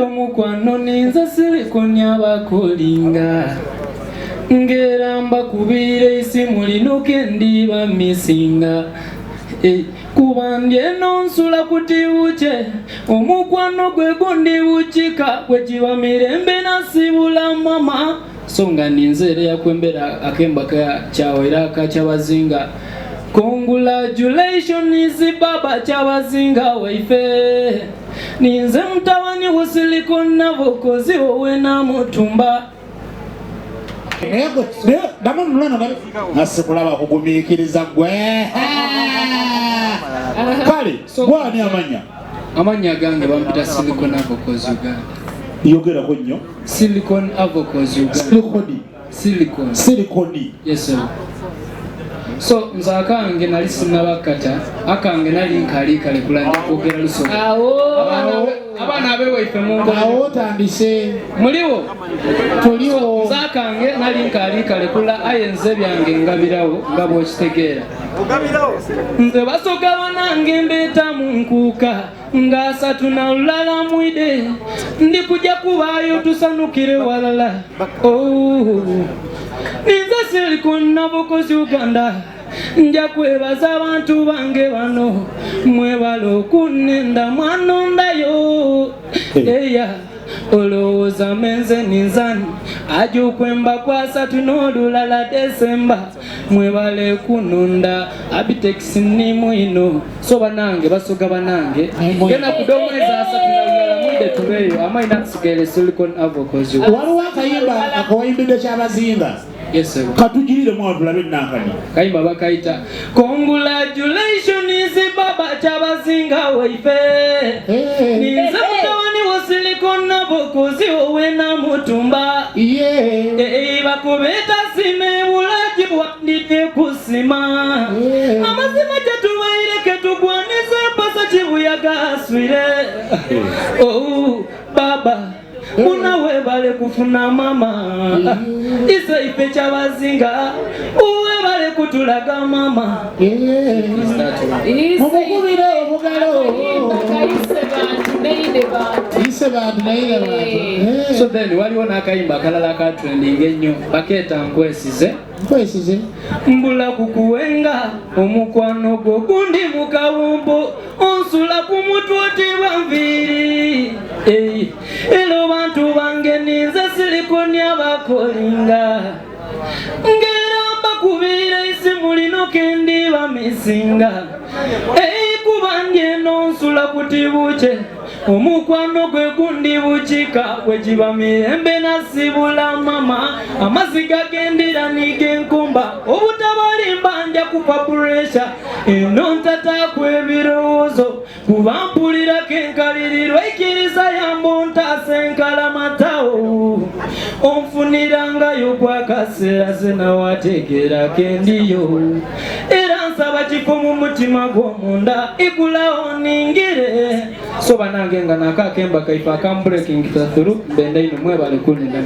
Hello mukwano ninza silikoni abakolinga ngeramba kubire isimu linuke ndiba misinga kubandye nonsula kuti uche omukwano gwe gundi uchika gwekiba mirembe nasibula mama songa ninzere yakwembera akemba kyawera kacyabazinga congratulations baba kyabazinga waife ninze mtabani usilikoni n'abakozi wowe namutumba ego dama mulano nasikulaba kugumikiriza gwe kale gwani amanya gange bampita Silicon Avocados Uganda yogera ko nnyo Silicon Avocados Uganda Silicon yes sir. So nzakange nali sinabakata akange nali nkali kale kulanda kogera luso abana abewe ife mungo awo tandise muliwo tuliwo nzakange nali nkali kale kula ayenze byange ngabirawo ngabo kitegeera nze basoga banange mbeta munkuka ngasa tunalala mwide ndikuja kubayo tusanukire walala ninza Silicon Avocados Uganda nja kwebaza abantu bange bano mwebala okunenda mwanondayo eya olowooza menze ninzani ajukwemba kwasa tunolulala Desemba mwebale kunonda Abitex ni mwino so banange basoga banange gena kudomweza asa tunalulala mwide tubeyo amaina kusigele Silicon Avocados waliwo akayimba akawayimbidde kyabazinga yes sir katujirire mwantu labe nankani kayimba bakaita congratulations baba kyabazinga waife ninze mutawani wa Silicon Avocados wowe namutumba bakubeta sime bulaji bwandite kusima amazima tetubaireke tugwanise pasa kibuyaga aswire baba unawe bale kufuna mama ise ife kyabazinga uwe bale kutulaga mama mubukubire obugalo ise bantu so then waliwo n'akayimba akalala ka trending ennyo bakeeta nkwesize mbula kukuwenga omukwano gwo gundi mukawumbo onsula ku mutwe otibwa nviiri elo bantu bange ninze Silicon abakolinga ngeramba kubire isimu linoke ndiba misinga kubandye nonsula kuti buche omukwano gwe gundi bukika gwekiba mirembe nasibula mama amaziga gendira nigenkumba obutabali mbanja kupa pressure eno ntatakwe ebirowoozo kuba mpulira kenkalirirwa ikiriza yambo ntasenkala matawo onfunirangayo kwa kaseera zenawategeera kendiyo era nsaba kifo mu mutima gw'omunda ikulawo ningire so banange nga nakakemba kaifa akambreaking through benda ino mwebale kunenda